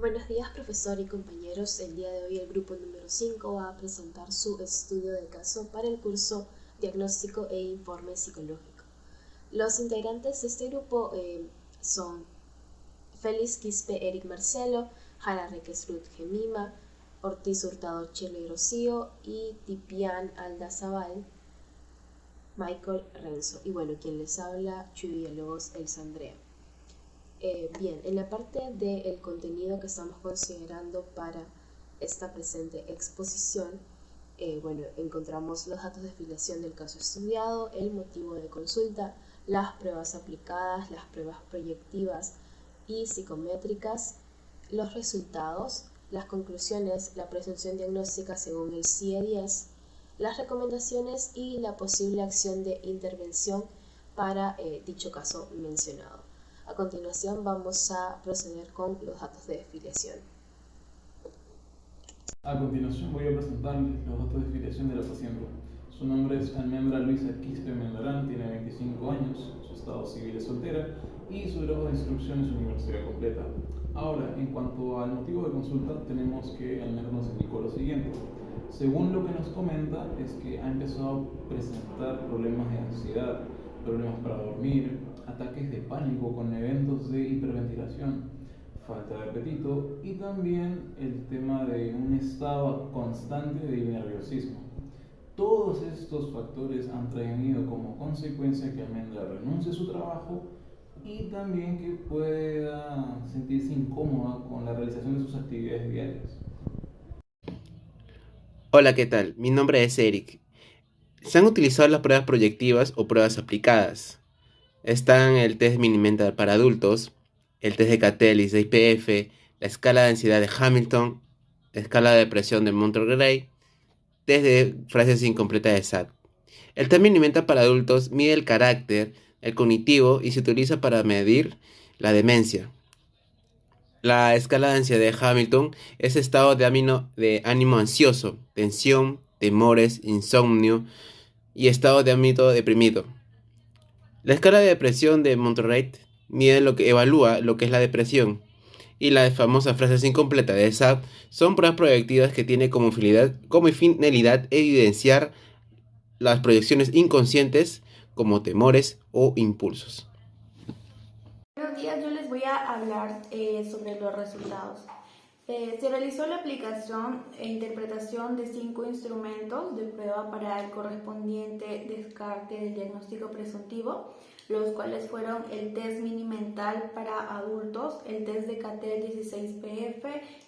Buenos días, profesor y compañeros. El día de hoy el grupo número 5 va a presentar su estudio de caso para el curso Diagnóstico e Informe Psicológico. Los integrantes de este grupo son Félix Quispe Eric Marcelo, Jara Reques Ruth Gemima, Ortiz Hurtado Chile Rocío y Tipián Aldazabal Michael Renzo. Y bueno, quien les habla, Chuy Villalobos Elsa Andrea. Bien, en la parte del contenido que estamos considerando para esta presente exposición, encontramos los datos de filiación del caso estudiado, el motivo de consulta, las pruebas aplicadas, las pruebas proyectivas y psicométricas, los resultados, las conclusiones, la presunción diagnóstica según el CIE 10, las recomendaciones y la posible acción de intervención para dicho caso mencionado. A continuación vamos a proceder con los datos de filiación. A continuación voy a presentarles los datos de filiación de la paciente. Su nombre es Almendra Luisa Quispe Mendarán, tiene 25 años, su estado civil es soltera y su grado de instrucción es universidad completa. Ahora, en cuanto al motivo de consulta, tenemos que Almendra nos indicó lo siguiente. Según lo que nos comenta, es que ha empezado a presentar problemas de ansiedad, problemas para dormir, ataques de pánico con eventos de hiperventilación, falta de apetito y también el tema de un estado constante de nerviosismo. Todos estos factores han traído como consecuencia que Almendra renuncie a su trabajo y también que pueda sentirse incómoda con la realización de sus actividades diarias. Hola, ¿qué tal? Mi nombre es Eric. Se han utilizado las pruebas proyectivas o pruebas aplicadas. Están el test Mini-Mental para adultos, el test de Castells de IPF, la escala de ansiedad de Hamilton, la escala de depresión de Monterrey, test de frases incompletas de SAT. El test Mini-Mental para adultos mide el carácter, el cognitivo y se utiliza para medir la demencia. La escala de ansiedad de Hamilton es estado de ánimo ansioso, tensión, temores, insomnio y estado de ánimo deprimido. La escala de depresión de Monterrey evalúa lo que es la depresión. Y la famosa frase incompleta de SAP son pruebas proyectivas que tienen como finalidad evidenciar las proyecciones inconscientes como temores o impulsos. Buenos días, yo les voy a hablar sobre los resultados. Se realizó la aplicación e interpretación de 5 instrumentos de prueba para el correspondiente descarte del diagnóstico presuntivo, los cuales fueron el test Mini-Mental para adultos, el test de Cattell 16PF,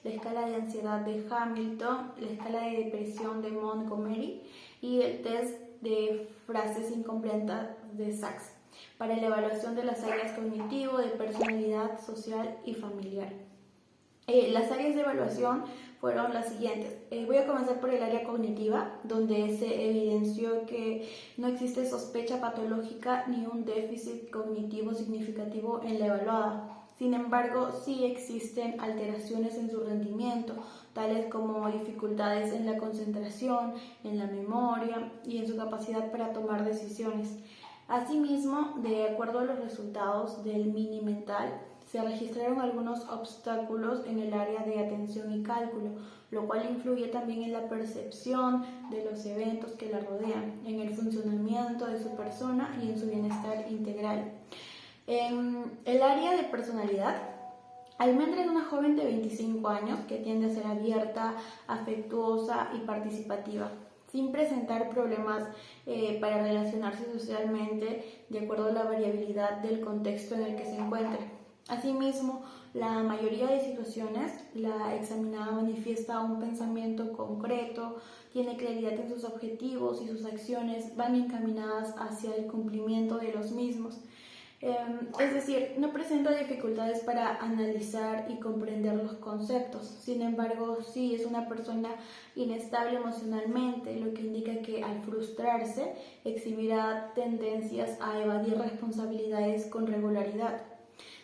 la escala de ansiedad de Hamilton, la escala de depresión de Montgomery y el test de frases incompletas de Sachs para la evaluación de las áreas cognitivo, de personalidad, social y familiar. Las áreas de evaluación fueron las siguientes. Voy a comenzar por el área cognitiva, donde se evidenció que no existe sospecha patológica ni un déficit cognitivo significativo en la evaluada. Sin embargo, sí existen alteraciones en su rendimiento, tales como dificultades en la concentración, en la memoria y en su capacidad para tomar decisiones. Asimismo, de acuerdo a los resultados del Mini-Mental, se registraron algunos obstáculos en el área de atención y cálculo, lo cual influye también en la percepción de los eventos que la rodean, en el funcionamiento de su persona y en su bienestar integral. En el área de personalidad, Almendra es una joven de 25 años que tiende a ser abierta, afectuosa y participativa, sin presentar problemas para relacionarse socialmente de acuerdo a la variabilidad del contexto en el que se encuentre. Asimismo, la mayoría de situaciones, la examinada manifiesta un pensamiento concreto, tiene claridad en sus objetivos y sus acciones van encaminadas hacia el cumplimiento de los mismos. Es decir, no presenta dificultades para analizar y comprender los conceptos. Sin embargo, sí es una persona inestable emocionalmente, lo que indica que al frustrarse exhibirá tendencias a evadir responsabilidades con regularidad.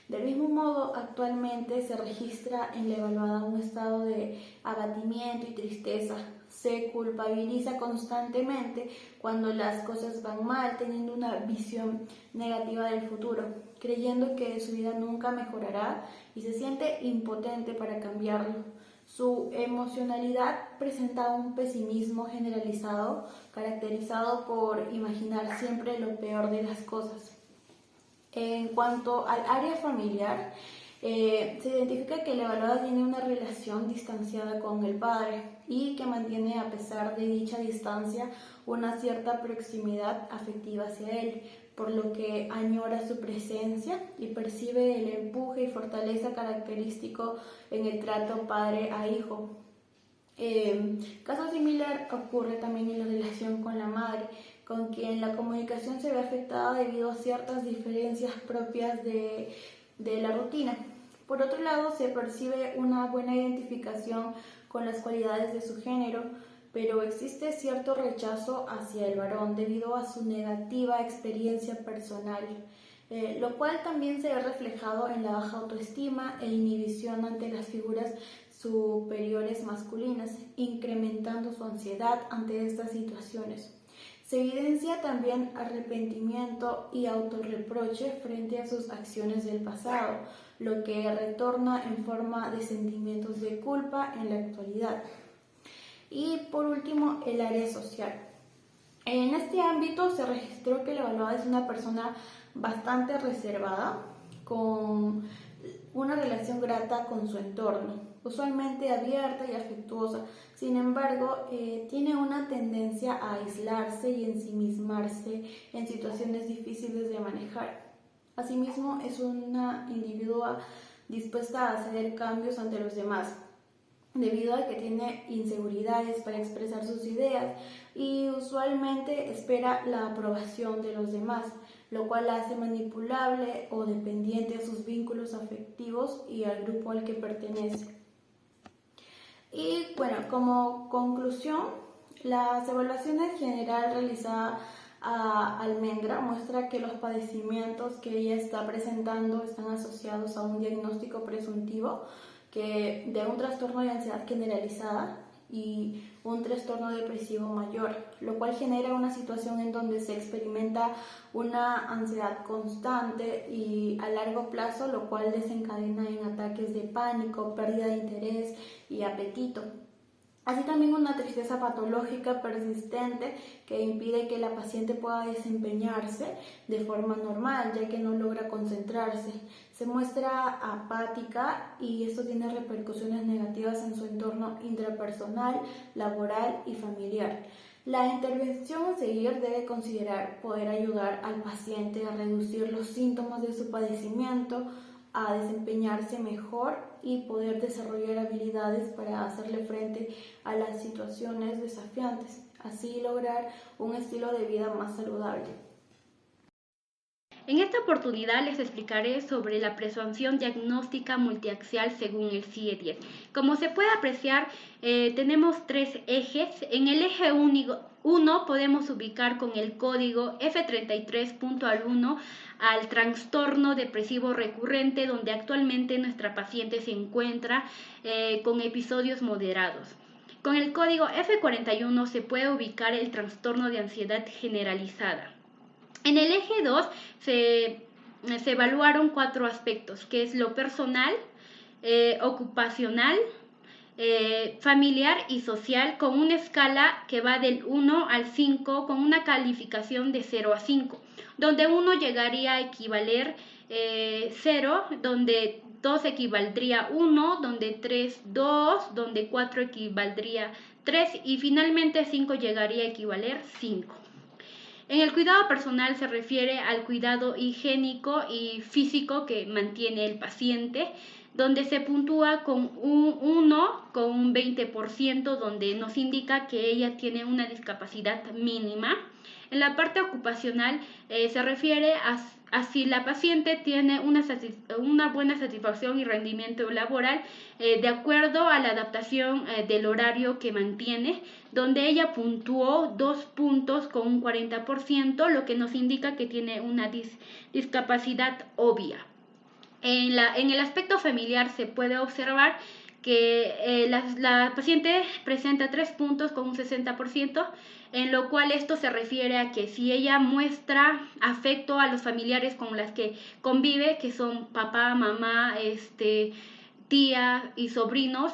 Del mismo modo, actualmente se registra en la evaluada un estado de abatimiento y tristeza. Se culpabiliza constantemente cuando las cosas van mal, teniendo una visión negativa del futuro. creyendo que su vida nunca mejorará y se siente impotente para cambiarlo. Su emocionalidad presenta un pesimismo generalizado, caracterizado por imaginar siempre lo peor de las cosas. En cuanto al área familiar, se identifica que la evaluada tiene una relación distanciada con el padre y que mantiene, a pesar de dicha distancia, una cierta proximidad afectiva hacia él, por lo que añora su presencia y percibe el empuje y fortaleza característico en el trato padre a hijo. Caso similar ocurre también en la relación con la madre, con quien la comunicación se ve afectada debido a ciertas diferencias propias de la rutina. Por otro lado, se percibe una buena identificación con las cualidades de su género, pero existe cierto rechazo hacia el varón debido a su negativa experiencia personal, lo cual también se ve reflejado en la baja autoestima e inhibición ante las figuras superiores masculinas, incrementando su ansiedad ante estas situaciones. Se evidencia también arrepentimiento y autorreproche frente a sus acciones del pasado, lo que retorna en forma de sentimientos de culpa en la actualidad. Y por último, el área social. En este ámbito se registró que la evaluada es una persona bastante reservada, con una relación grata con su entorno, usualmente abierta y afectuosa. Sin embargo, tiene una tendencia a aislarse y ensimismarse en situaciones difíciles de manejar. Asimismo, es una individua dispuesta a hacer cambios ante los demás, debido a que tiene inseguridades para expresar sus ideas y usualmente espera la aprobación de los demás, lo cual la hace manipulable o dependiente a sus vínculos afectivos y al grupo al que pertenece. Y bueno, como conclusión, las evaluaciones general realizadas a Almendra muestra que los padecimientos que ella está presentando están asociados a un diagnóstico presuntivo de un trastorno de ansiedad generalizada y un trastorno depresivo mayor, lo cual genera una situación en donde se experimenta una ansiedad constante y a largo plazo, lo cual desencadena en ataques de pánico, pérdida de interés y apetito. Así también una tristeza patológica persistente que impide que la paciente pueda desempeñarse de forma normal, ya que no logra concentrarse. Se muestra apática y esto tiene repercusiones negativas en su entorno intrapersonal, laboral y familiar. La intervención a seguir debe considerar poder ayudar al paciente a reducir los síntomas de su padecimiento, a desempeñarse mejor y poder desarrollar habilidades para hacerle frente a las situaciones desafiantes, así lograr un estilo de vida más saludable. En esta oportunidad les explicaré sobre la presunción diagnóstica multiaxial según el CIE-10. Como se puede apreciar, tenemos tres ejes. En el eje 1 podemos ubicar con el código F33.1 al trastorno depresivo recurrente, donde actualmente nuestra paciente se encuentra con episodios moderados. Con el código F41 se puede ubicar el trastorno de ansiedad generalizada. En el eje 2 se evaluaron 4 aspectos, que es lo personal, ocupacional, familiar y social, con una escala que va del 1 al 5, con una calificación de 0 a 5, donde 1 llegaría a equivaler 0, donde 2 equivaldría 1, donde 3 2, donde 4 equivaldría 3 y finalmente 5 llegaría a equivaler 5. En el cuidado personal se refiere al cuidado higiénico y físico que mantiene el paciente, donde se puntúa con un 1, con un 20%, donde nos indica que ella tiene una discapacidad mínima. En la parte ocupacional se refiere a si la paciente tiene una buena satisfacción y rendimiento laboral de acuerdo a la adaptación del horario que mantiene, donde ella puntuó 2 puntos con un 40%, lo que nos indica que tiene una discapacidad obvia. En el aspecto familiar se puede observar que la paciente presenta 3 puntos con un 60%, en lo cual esto se refiere a que si ella muestra afecto a los familiares con las que convive, que son papá, mamá, tía y sobrinos,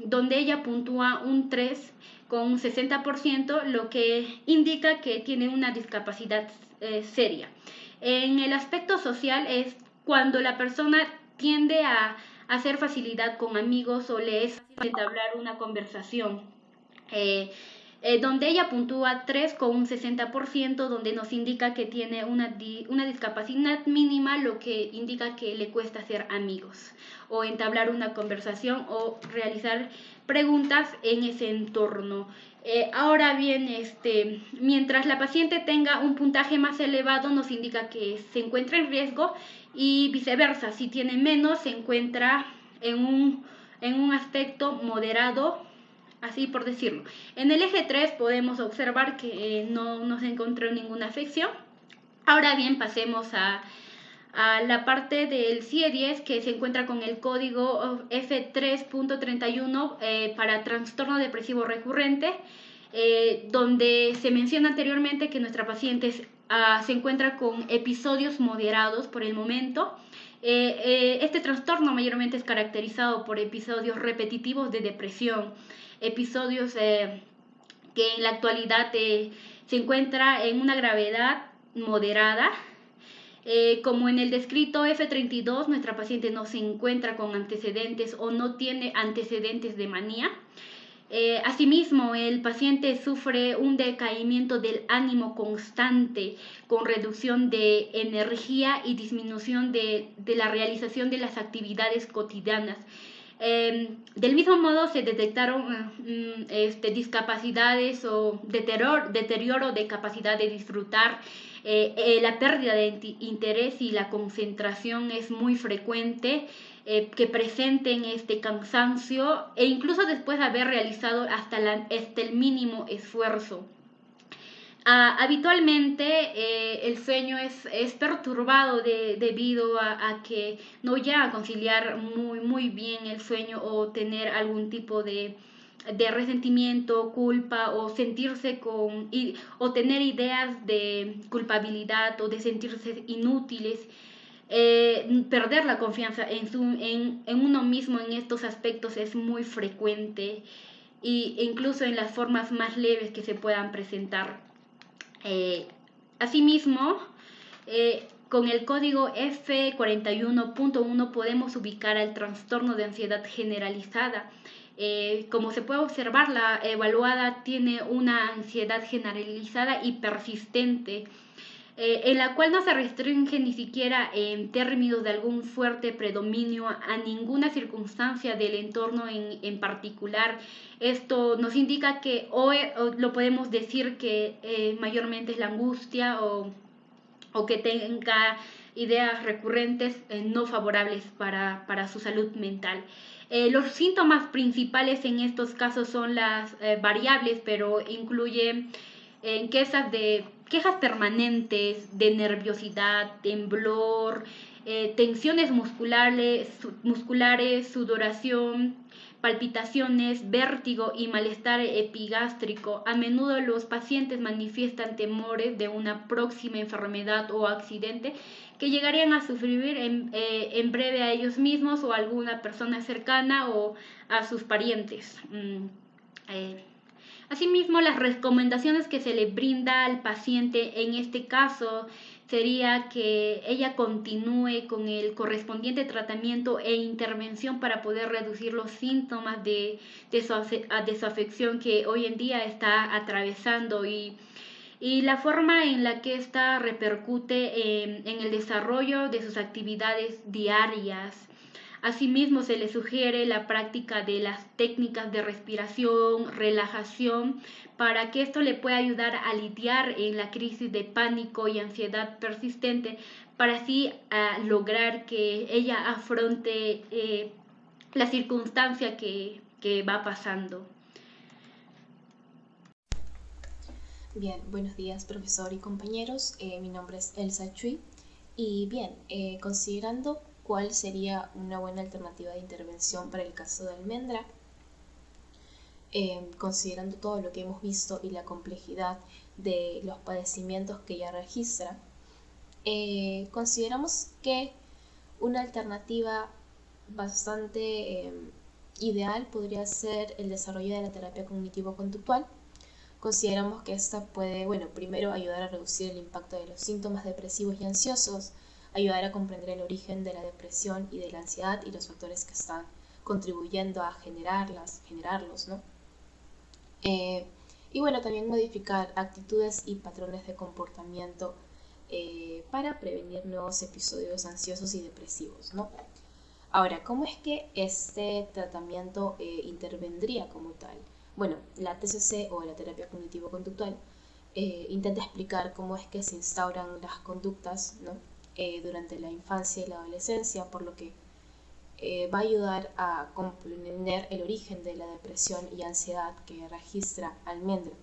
donde ella puntúa un 3 con un 60%, lo que indica que tiene una discapacidad seria. En el aspecto social es cuando la persona tiende a hacer facilidad con amigos o le es fácil entablar una conversación. Donde ella puntúa 3 con un 60%, donde nos indica que tiene una discapacidad mínima, lo que indica que le cuesta hacer amigos o entablar una conversación o realizar preguntas en ese entorno. Ahora bien, mientras la paciente tenga un puntaje más elevado, nos indica que se encuentra en riesgo, y viceversa, si tiene menos, se encuentra en un aspecto moderado, así por decirlo. En el eje 3 podemos observar que no se encontró ninguna afección. Ahora bien, pasemos a la parte del CIE-10, que se encuentra con el código F3.31 para trastorno depresivo recurrente, donde se menciona anteriormente que nuestra paciente se encuentra con episodios moderados por el momento. Este trastorno mayormente es caracterizado por episodios repetitivos de depresión, episodios que en la actualidad se encuentra en una gravedad moderada. Como en el descrito F32, nuestra paciente no se encuentra con antecedentes o no tiene antecedentes de manía. Asimismo, el paciente sufre un decaimiento del ánimo constante, con reducción de energía y disminución de la realización de las actividades cotidianas. Del mismo modo, se detectaron discapacidades o deterioro de capacidad de disfrutar. La pérdida de interés y la concentración es muy frecuente, que presenten cansancio, e incluso después de haber realizado hasta el mínimo esfuerzo. Habitualmente el sueño es perturbado debido a que no llega a conciliar muy bien el sueño, o tener algún tipo de resentimiento, culpa, o sentirse o tener ideas de culpabilidad o de sentirse inútiles. Perder la confianza en uno mismo en estos aspectos es muy frecuente, e incluso en las formas más leves que se puedan presentar. Asimismo, con el código F41.1 podemos ubicar el trastorno de ansiedad generalizada. Como se puede observar, la evaluada tiene una ansiedad generalizada y persistente, en la cual no se restringe ni siquiera en términos de algún fuerte predominio a ninguna circunstancia del entorno en particular. Esto nos indica que o lo podemos decir que mayormente es la angustia, o que tenga ideas recurrentes no favorables para su salud mental. Los síntomas principales en estos casos son las variables, pero incluyen quejas permanentes de nerviosidad, temblor, tensiones musculares, sudoración, palpitaciones, vértigo y malestar epigástrico. A menudo los pacientes manifiestan temores de una próxima enfermedad o accidente que llegarían a sufrir en breve a ellos mismos o a alguna persona cercana o a sus parientes. Asimismo, las recomendaciones que se le brinda al paciente en este caso sería que ella continúe con el correspondiente tratamiento e intervención para poder reducir los síntomas de su afección que hoy en día está atravesando, y la forma en la que ésta repercute en el desarrollo de sus actividades diarias. Asimismo, se le sugiere la práctica de las técnicas de respiración, relajación, para que esto le pueda ayudar a lidiar en la crisis de pánico y ansiedad persistente, para así lograr que ella afronte la circunstancia que va pasando. Bien, buenos días, profesor y compañeros. Mi nombre es Elsa Chui. Y bien, considerando cuál sería una buena alternativa de intervención para el caso de Almendra. Considerando todo lo que hemos visto y la complejidad de los padecimientos que ella registra, consideramos que una alternativa bastante ideal podría ser el desarrollo de la terapia cognitivo-conductual. Consideramos que esta puede, primero ayudar a reducir el impacto de los síntomas depresivos y ansiosos, ayudar a comprender el origen de la depresión y de la ansiedad y los factores que están contribuyendo a generarlos, ¿no? Y también modificar actitudes y patrones de comportamiento para prevenir nuevos episodios ansiosos y depresivos, ¿no? Ahora, ¿cómo es que este tratamiento intervendría como tal? Bueno, la TCC o la terapia cognitivo-conductual intenta explicar cómo es que se instauran las conductas, ¿no? Durante la infancia y la adolescencia, por lo que va a ayudar a comprender el origen de la depresión y ansiedad que registra Almendra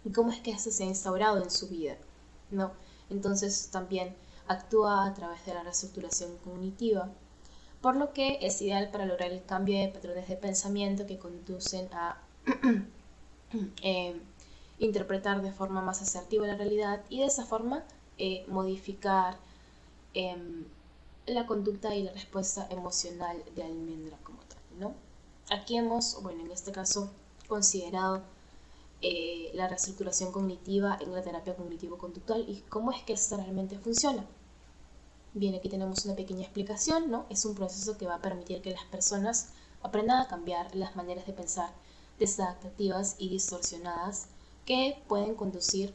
y cómo es que esto se ha instaurado en su vida, ¿no? Entonces también actúa a través de la reestructuración cognitiva, por lo que es ideal para lograr el cambio de patrones de pensamiento que conducen a interpretar de forma más asertiva la realidad y de esa forma modificar la conducta y la respuesta emocional de Almendra como tal, ¿no? Aquí hemos, en este caso, considerado la reestructuración cognitiva en la terapia cognitivo-conductual y cómo es que esta realmente funciona. Bien, aquí tenemos una pequeña explicación, ¿no? Es un proceso que va a permitir que las personas aprendan a cambiar las maneras de pensar desadaptativas y distorsionadas que pueden conducir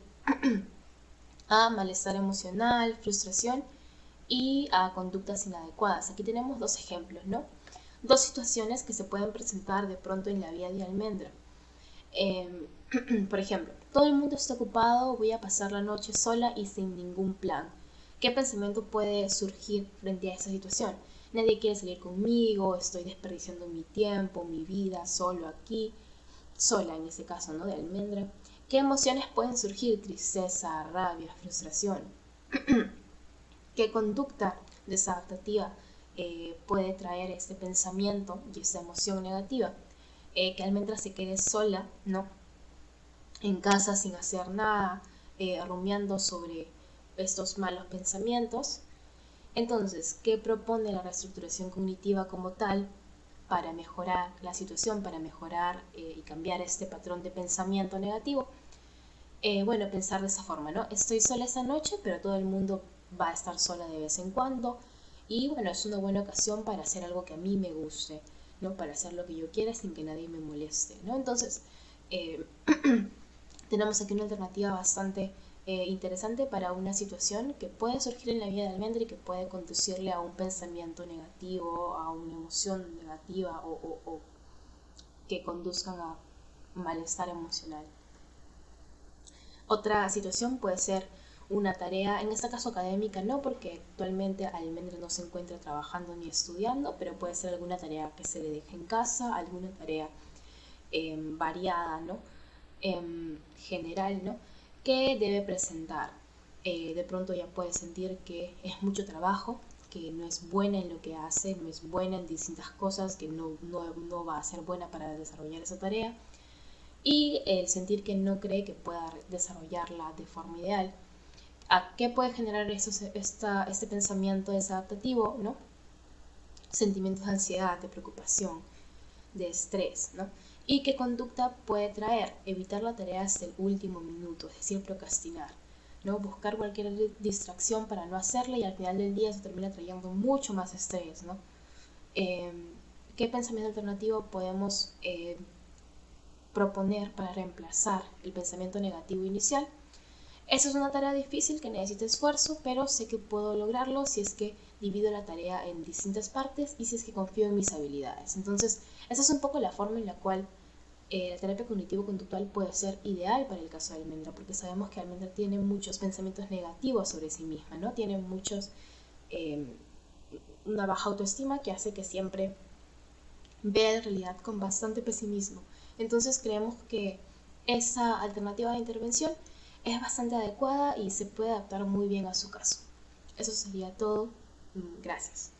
a malestar emocional, frustración y a conductas inadecuadas. Aquí tenemos dos ejemplos, ¿no? Dos situaciones que se pueden presentar de pronto en la vida de Almendra. Por ejemplo, todo el mundo está ocupado, voy a pasar la noche sola y sin ningún plan. ¿Qué pensamiento puede surgir frente a esa situación? Nadie quiere salir conmigo, estoy desperdiciando mi tiempo, mi vida, solo aquí, sola en ese caso, ¿no? De Almendra. ¿Qué emociones pueden surgir? Tristeza, rabia, frustración. ¿Qué conducta desadaptativa puede traer este pensamiento y esta emoción negativa? Que Almendra se quede sola, ¿no? En casa sin hacer nada, rumiando sobre estos malos pensamientos. Entonces, ¿qué propone la reestructuración cognitiva como tal para mejorar la situación, para mejorar y cambiar este patrón de pensamiento negativo? Pensar de esa forma, ¿no? Estoy sola esa noche, pero todo el mundo va a estar sola de vez en cuando y es una buena ocasión para hacer algo que a mí me guste, ¿no? Para hacer lo que yo quiera sin que nadie me moleste, ¿no? Entonces, tenemos aquí una alternativa bastante interesante para una situación que puede surgir en la vida de Almendra y que puede conducirle a un pensamiento negativo, a una emoción negativa o que conduzcan a malestar emocional. Otra situación puede ser una tarea, en este caso académica no, porque actualmente Almendra no se encuentra trabajando ni estudiando, pero puede ser alguna tarea que se le deje en casa, alguna tarea variada, ¿no? General, ¿no? Que debe presentar. De pronto ya puede sentir que es mucho trabajo, que no es buena en lo que hace, no es buena en distintas cosas, que no va a ser buena para desarrollar esa tarea, y el sentir que no cree que pueda desarrollarla de forma ideal. ¿A qué puede generar este pensamiento desadaptativo, ¿no? Sentimientos de ansiedad, de preocupación, de estrés, ¿no? ¿Y qué conducta puede traer? Evitar la tarea hasta el último minuto, es decir, procrastinar, ¿no? Buscar cualquier distracción para no hacerla y al final del día se termina trayendo mucho más estrés, ¿no? ¿Qué pensamiento alternativo podemos proponer para reemplazar el pensamiento negativo inicial? Esa es una tarea difícil que necesita esfuerzo, pero sé que puedo lograrlo si es que divido la tarea en distintas partes y si es que confío en mis habilidades. Entonces, esa es un poco la forma en la cual la terapia cognitivo-conductual puede ser ideal para el caso de Almendra, porque sabemos que Almendra tiene muchos pensamientos negativos sobre sí misma, ¿no? Tiene una baja autoestima que hace que siempre vea la realidad con bastante pesimismo. Entonces creemos que esa alternativa de intervención es bastante adecuada y se puede adaptar muy bien a su caso. Eso sería todo. Gracias.